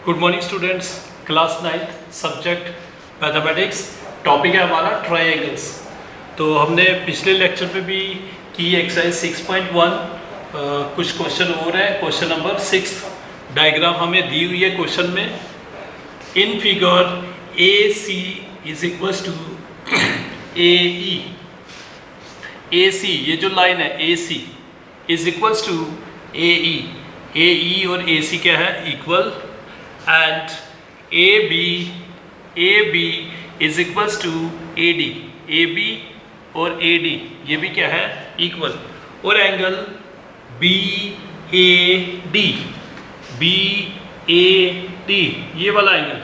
Good morning students, class 9th subject mathematics. Topic है हमारा triangles. तो हमने पिछले लेक्चर पे भी की एक्सरसाइज 6.1। कुछ क्वेश्चन और हैं। क्वेश्चन नंबर 6 डायग्राम हमें दी हुई है क्वेश्चन में। In figure A C is equals to A C, ये जो लाइन है A C is equals to A E और ए सी क्या है, equal. And A B is equals to A B और ए डी ये भी क्या है, इक्वल। और एंगल बी ए डी ये वाला angle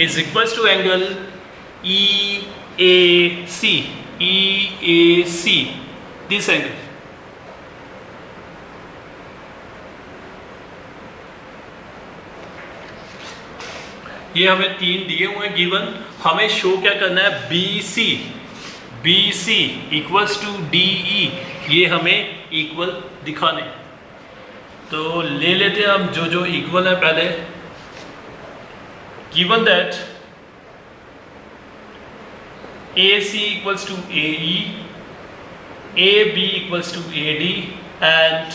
is equals to angle E A C this angle. ये हमें तीन दिए हुए हैं गिवन। हमें शो क्या करना है, B C equals to D E, ये हमें इक्वल दिखाने। तो ले लेते हैं हम जो इक्वल है पहले। Given that A C equals to A B equals to A D and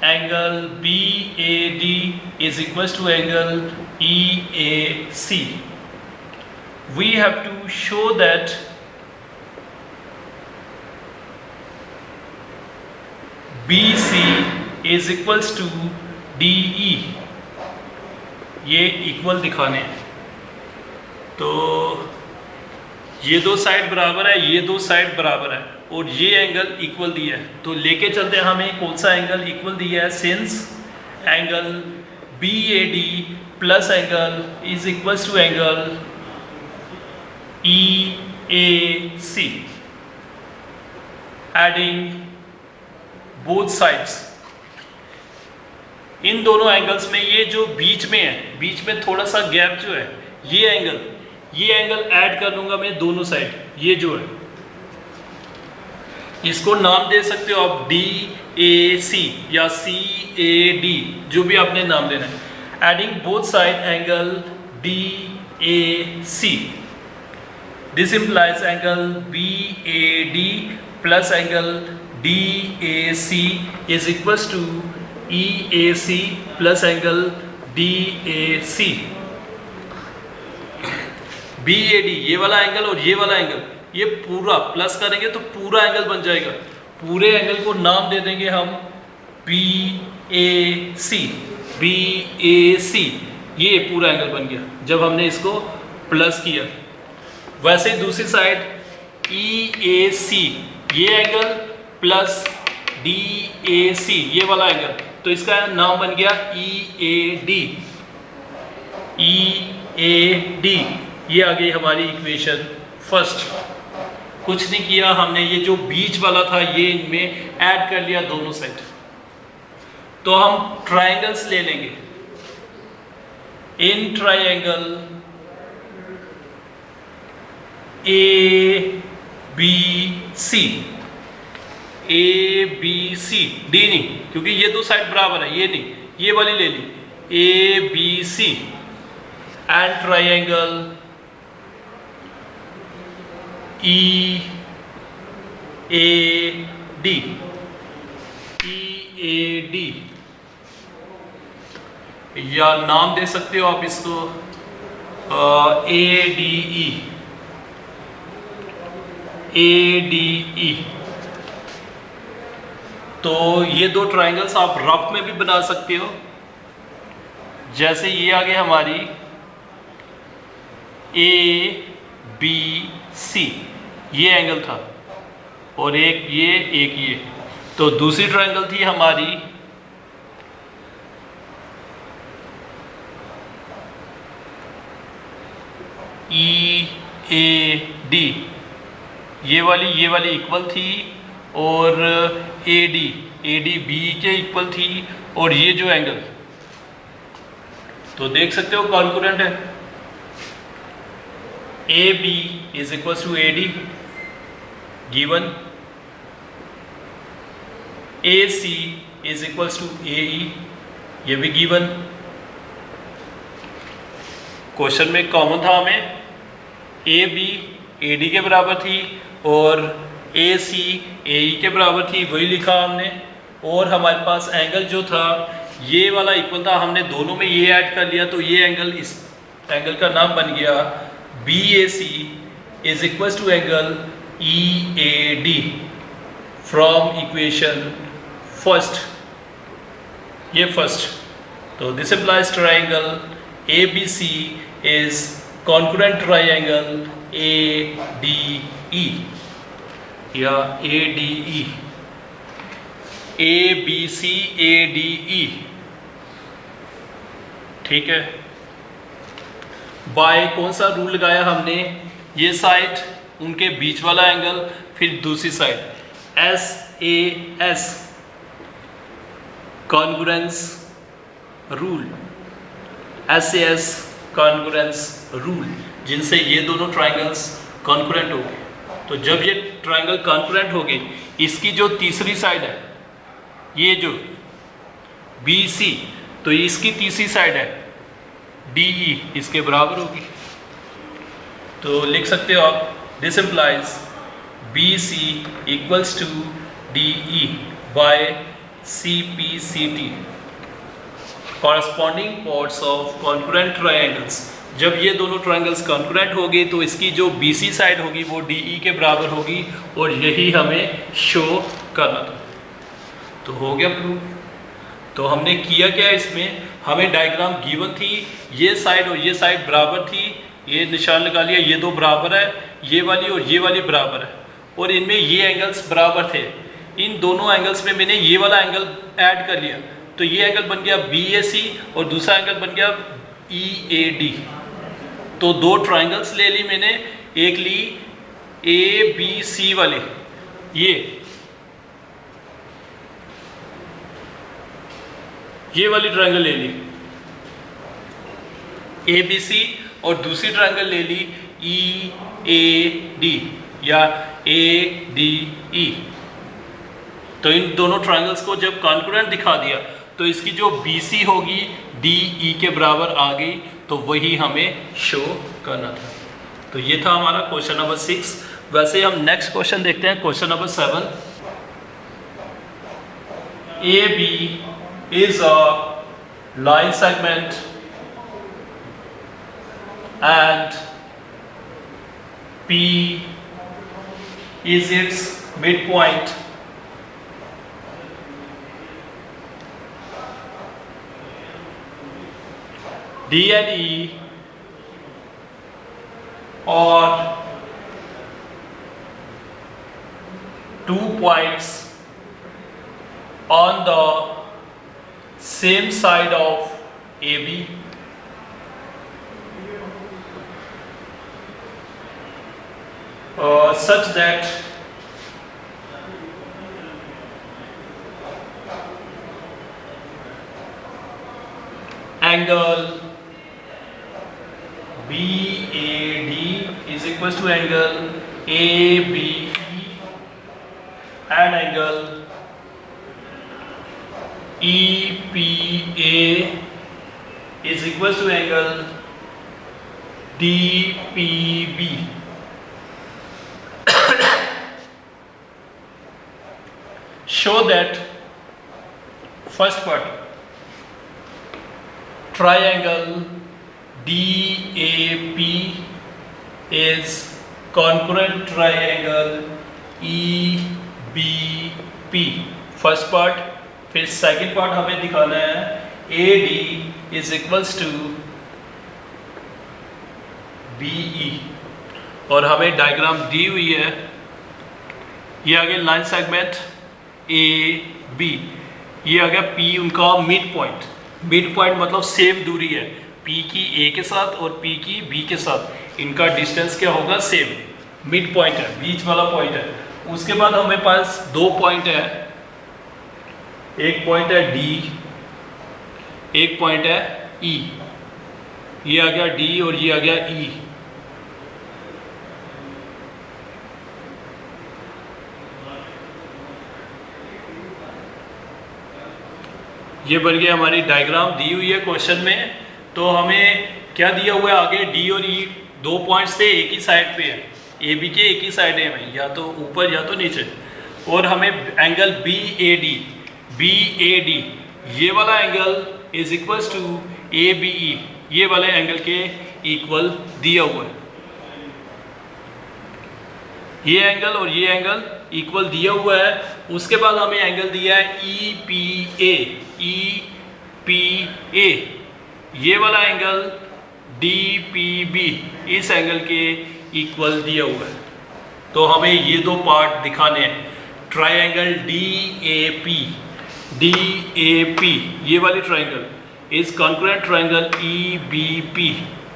angle BAD is equals to angle EAC. We have to show that BC is equals to DE, ये equal दिखाने हैं। तो ये दो side बराबर है, ये दो साइड बराबर है और ये एंगल इक्वल दिया है। तो लेके चलते हैं हमें कौन सा एंगल इक्वल दिया है। Since angle B A D plus angle is equals to angle E A C, adding both sides. इन दोनों एंगल्स में ये जो बीच में है, बीच में थोड़ा सा गैप जो है, ये एंगल ऐड कर लूंगा मैं दोनों साइड। ये जो है इसको नाम दे सकते हो आप डी ए सी या सी ए डी, जो भी आपने नाम देना है। Adding both side angle D A C, this implies angle B A D plus angle D A C is equals to E A C plus angle D A C. B A D ये वाला angle और ये वाला angle, ये पूरा plus करेंगे तो पूरा एंगल बन जाएगा। पूरे एंगल को नाम दे देंगे हम बी ए सी, ये पूरा एंगल बन गया जब हमने इसको प्लस किया। वैसे ही दूसरी साइड ई ए सी, ये angle plus D A C ये वाला एंगल, तो इसका नाम बन गया ई ए डी। ये आ गई हमारी इक्वेशन फर्स्ट। कुछ नहीं किया हमने, ये जो बीच वाला था ये इनमें ऐड कर लिया दोनों साइड। तो हम ट्रायंगल्स ले लेंगे। In triangle A B C, D नहीं क्योंकि ये दो साइड बराबर है, ये नहीं, ये वाली ले ली, A B C. And triangle E A D, या नाम दे सकते हो आप इसको ए डी ई। तो ये दो ट्रायंगल्स आप रफ में भी बना सकते हो। जैसे ये आ गई हमारी ए बी सी, ये एंगल था और एक ये। तो दूसरी ट्रायंगल थी हमारी ई ए डी, ये वाली इक्वल थी और ए डी बी के इक्वल थी। और ये जो एंगल, तो देख सकते हो कॉन्करेंट है। AB is equals to AD given AC is equals to A E, ये भी गिवन। क्वेश्चन में कॉमन था हमें ए बी ए डी के बराबर थी और ए सी ए ई के बराबर थी, वही लिखा हमने। और हमारे पास एंगल जो था ये वाला इक्वल था, हमने दोनों में ये ऐड कर लिया, तो ये एंगल, इस एंगल का नाम बन गया B A C is equal to angle E A D from equation first, ये फर्स्ट। तो this implies triangle ABC is congruent triangle ADE या ADE, ABC ADE, ठीक है। बाय कौन सा रूल लगाया हमने, ये साइड उनके बीच वाला एंगल, फिर दूसरी side SAS congruence rule, SAS congruence rule, जिनसे ये दोनों ट्राइंगल्स कॉन्ग्रुएंट हो गए। तो जब ये ट्राइंगल कॉन्ग्रुएंट हो गए, इसकी जो तीसरी साइड है, ये जो BC, तो इसकी तीसरी साइड है DE, इसके बराबर होगी। तो लिख सकते हो आप, this implies BC equals to DE by CPCT, corresponding chords of congruent triangles। जब ये दोनों ट्रायंगल्स कॉन्ग्रुएंट होगी तो इसकी जो BC साइड होगी वो DE के बराबर होगी, और यही हमें शो करना था। तो हो गया प्रूफ। तो हमने किया क्या, इसमें हमें डायग्राम गिवन थी, ये साइड और ये साइड बराबर थी, ये निशान लगा लिया, ये दो बराबर है, ये वाली और ये वाली बराबर है, और इनमें ये एंगल्स बराबर थे। इन दोनों एंगल्स में मैंने ये वाला एंगल ऐड कर लिया, तो ये एंगल बन गया BAC और दूसरा एंगल बन गया EAD। तो दो ट्रायंगल्स ले ली मैंने, एक ली ABC वाली, ये वाली ट्रायंगल ले ली ABC, और दूसरी ट्रायंगल ले ली EAD या ADE। तो इन दोनों ट्रायंगल्स को जब कॉन्ग्रुएंट दिखा दिया तो इसकी जो BC होगी DE के बराबर आ गई, तो वही हमें शो करना था। तो ये था हमारा क्वेश्चन नंबर 6। वैसे हम नेक्स्ट क्वेश्चन देखते हैं, question number 7। AB is a line segment and P is its midpoint. D and E are 2 points on the same side of AB. Such that angle BAD is equals to angle ABE and angle EPA is equals to angle DPB. Show that first part, triangle DAP is congruent triangle EBP, first part. फिर second part हमें दिखाना है AD is equals to BE, और हमें diagram दी हुई है, ये आ गया लाइन सेगमेंट AB, ये आ गया P उनका मिड पॉइंट। मिड पॉइंट मतलब सेम दूरी है P की A के साथ और P की B के साथ, इनका डिस्टेंस क्या होगा, सेम। मिड पॉइंट है, बीच वाला पॉइंट है। उसके बाद हमें पास दो पॉइंट है, एक पॉइंट है D, एक पॉइंट है E। ये आ गया D और ये आ गया E। ये बन गई हमारी डायग्राम दी हुई है क्वेश्चन में। तो हमें क्या दिया हुआ है आगे, डी और ई 2 पॉइंट्स से एक ही साइड पे है, ए बी के एक ही साइड है हमें, या तो ऊपर या तो नीचे। और हमें एंगल बी ए डी ये वाला angle is equals to A B E, ये वाले एंगल के इक्वल दिया हुआ है। ये एंगल और ये एंगल इक्वल दिया हुआ है। उसके बाद हमें एंगल दिया है ई पी ए, ये वाला एंगल डी पी बी, इस एंगल के इक्वल दिया हुआ है। तो हमें ये दो पार्ट दिखाने हैं। ट्रायंगल डी ए पी ये वाली ट्रायंगल इस concurrent triangle E B P,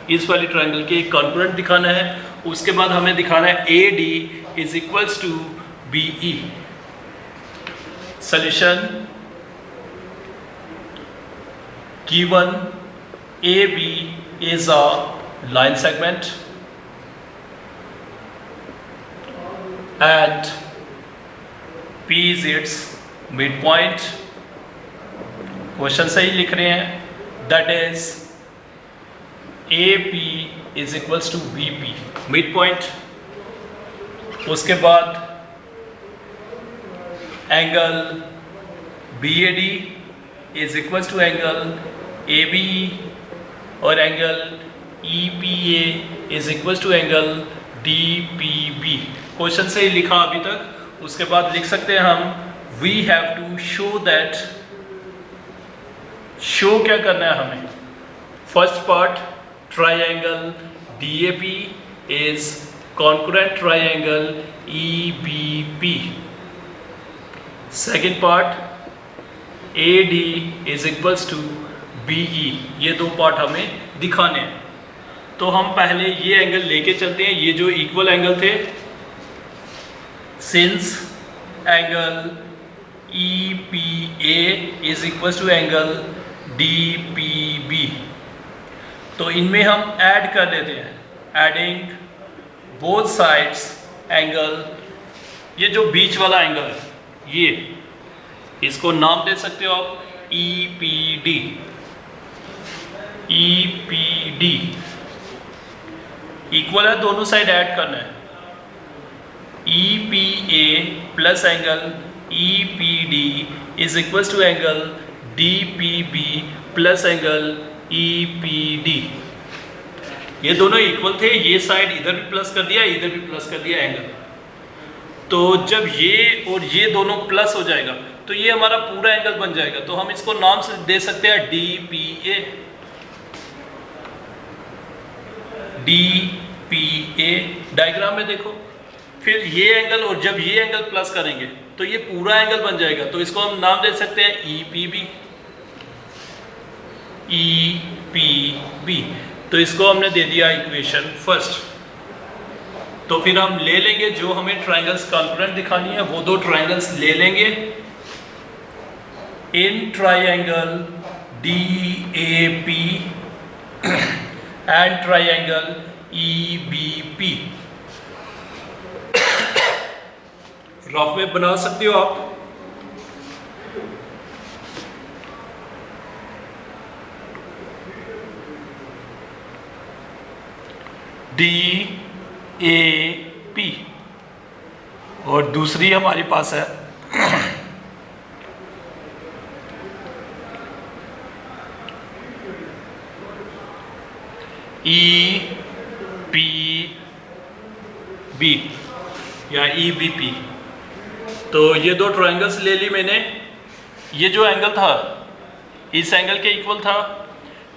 इस वाली ट्रायंगल के कॉन्करेंट दिखाना है। उसके बाद हमें दिखाना है A D is equals to B E. Solution, given AB is a line segment and P is its midpoint, question सही लिख रहे हैं, that is AP is equals to BP, midpoint। उसके बाद angle BAD is equals to angle ABE और angle EPA is equals to angle DPB। Question से ही लिखा अभी तक। उसके बाद लिख सकते हैं हम we have to show that, show क्या करना है हमें। First part, triangle DAP is congruent triangle EBP। Second part, AD is equals to BE। ये दो पार्ट हमें दिखाने हैं। तो हम पहले ये एंगल लेके चलते हैं, ये जो इक्वल एंगल थे, since angle EPA is equals to angle DPB, तो इनमें हम ऐड कर लेते हैं, एडिंग बोथ साइड्स एंगल, ये जो बीच वाला एंगल है ये, इसको नाम दे सकते हो आप EPD। इक्वल है, दोनों साइड ऐड करना है। EPA plus angle EPD is equal to angle DPB plus angle EPD। ये दोनों इक्वल थे, ये साइड इधर भी प्लस कर दिया, इधर भी प्लस कर दिया एंगल। तो जब ये और ये दोनों प्लस हो जाएगा तो ये हमारा पूरा एंगल बन जाएगा। तो हम इसको नाम से दे सकते हैं DPA। डायग्राम में देखो, फिर ये एंगल और जब ये एंगल प्लस करेंगे तो ये पूरा एंगल बन जाएगा। तो इसको हम नाम दे सकते हैं EPB। तो इसको हमने दे दिया इक्वेशन फर्स्ट। तो फिर हम ले लेंगे जो हमें ट्रायंगल्स कॉन्करेंट दिखानी है, वो दो ट्रायंगल्स ले लेंगे। In triangle DAP and triangle EBP, rough में बना सकते हो आप। DAP और दूसरी हमारे पास है EPB या EBP। तो ये दो ट्रायंगल्स ले ली मैंने। ये जो एंगल था इस एंगल के इक्वल था,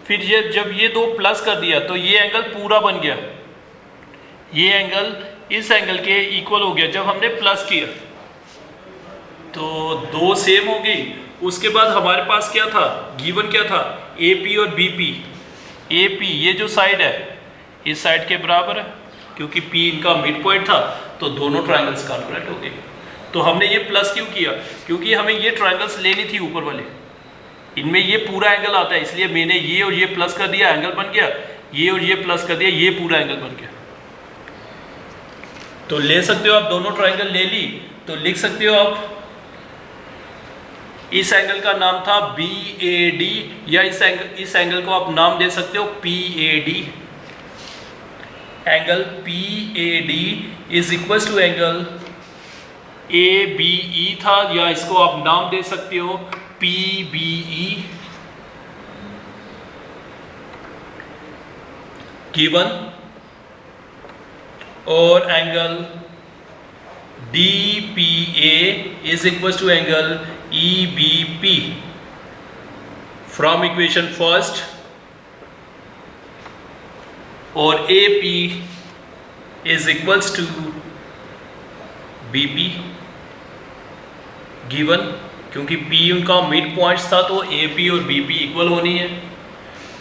फिर ये जब ये दो प्लस कर दिया तो ये एंगल पूरा बन गया, ये एंगल इस एंगल के इक्वल हो गया जब हमने प्लस किया। तो दो सेम हो गई। उसके बाद हमारे पास क्या था, गिवन क्या था, AP और BP। AP ये जो साइड है इस साइड के बराबर है, क्योंकि P इनका मिड पॉइंट था, तो दोनों ट्रायंगल्स कॉन्करेंट हो गए। तो हमने ये प्लस क्यों किया, क्योंकि हमें ये ट्रायंगल्स लेनी थी ऊपर वाले, इनमें ये पूरा एंगल आता है, इसलिए मैंने ये और ये प्लस कर दिया, एंगल बन गया। ये और ये प्लस कर दिया, ये पूरा एंगल बन गया। तो ले सकते हो आप, दोनों ट्रायंगल ले ली तो लिख सकते हो आप इस एंगल का नाम था BAD, या इस एंगल को आप नाम दे सकते हो PAD। Angle PAD is equal to angle ABE था, या इसको आप नाम दे सकते हो PBE। गिवन, और angle DPA is equal to angle EBP from equation first, और AP is equal to BP given, क्योंकि P उनका मिड पॉइंट्स था तो AP और BP इक्वल होनी है।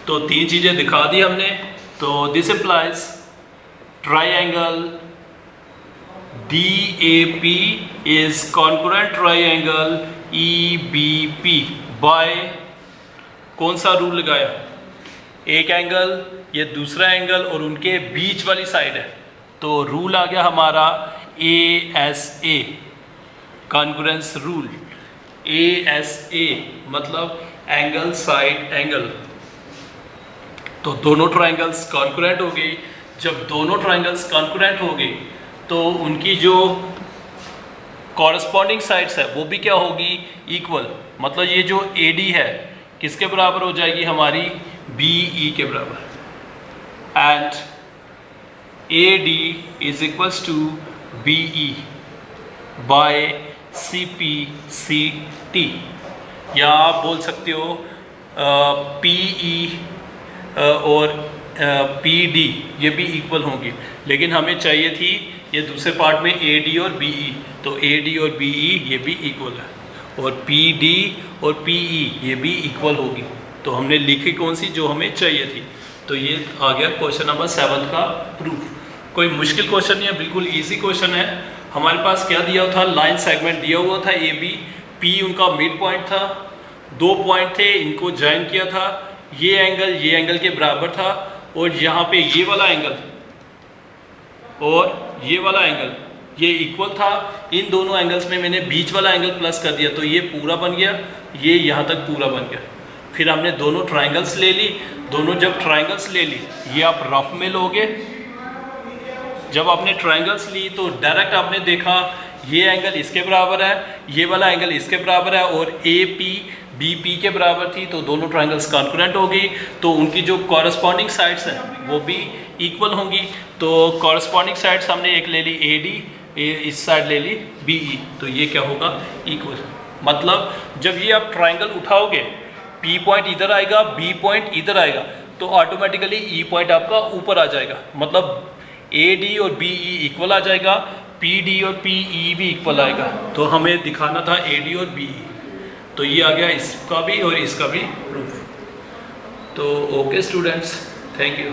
तो तीन चीज़ें दिखा दी हमने। तो this implies triangle DAP is concurrent triangle EBP by कौन सा रूल लगाया? एक एंगल, ये दूसरा एंगल, और उनके बीच वाली साइड है, तो रूल आ गया हमारा ASA, कॉन्करेंस रूल। ASA मतलब एंगल साइड एंगल। तो दोनों ट्राइंगल्स कॉन्करेंट हो गई। जब दोनों ट्राइंगल्स कॉन्करेंट हो गई तो उनकी जो कॉरस्पॉन्डिंग साइड्स है वो भी क्या होगी? इक्वल। मतलब ये जो AD है किसके बराबर हो जाएगी? हमारी BE के बराबर। And AD is equals to BE by CPCT, या आप बोल सकते हो PE और PD ये भी इक्वल होंगी, लेकिन हमें चाहिए थी ये दूसरे पार्ट में AD और BE, तो AD और BE ये भी इक्वल है, और PD और PE ये भी इक्वल होगी। तो हमने लिखी कौन सी? जो हमें चाहिए थी। तो ये आ गया क्वेश्चन नंबर 7 का प्रूफ। कोई मुश्किल क्वेश्चन नहीं है, बिल्कुल ईजी क्वेश्चन है। हमारे पास क्या दिया था? लाइन सेगमेंट दिया हुआ था AB, P उनका मिड पॉइंट था, दो पॉइंट थे, इनको ज्वाइन किया था, ये एंगल के बराबर था, और यहाँ पे ये वाला एंगल और ये वाला एंगल ये इक्वल था। इन दोनों एंगल्स में मैंने बीच वाला एंगल प्लस कर दिया, तो ये पूरा बन गया, ये यहाँ तक पूरा बन गया। फिर हमने दोनों ट्राइंगल्स ले ली। दोनों जब ट्राइंगल्स ले ली, ये आप रफ में लोगे। जब आपने ट्राइंगल्स ली तो डायरेक्ट आपने देखा ये एंगल इसके बराबर है, ये वाला एंगल इसके बराबर है, और AP BP के बराबर थी, तो दोनों ट्राइंगल्स कॉन्करेंट हो गई। तो उनकी जो कॉरस्पॉन्डिंग साइड्स हैं वो भी इक्वल होंगी। तो कॉरस्पॉन्डिंग साइड्स हमने एक ले ली AD, इस साइड ले ली BE, तो ये क्या होगा? इक्वल। मतलब जब ये आप ट्राइंगल उठाओगे, P पॉइंट इधर आएगा, B पॉइंट इधर आएगा, तो ऑटोमेटिकली E पॉइंट आपका ऊपर आ जाएगा। मतलब AD और BE इक्वल आ जाएगा, PD और PE भी इक्वल आएगा। तो हमें दिखाना था AD और BE, तो ये आ गया इसका भी और इसका भी प्रूफ। तो ओके स्टूडेंट्स, थैंक यू।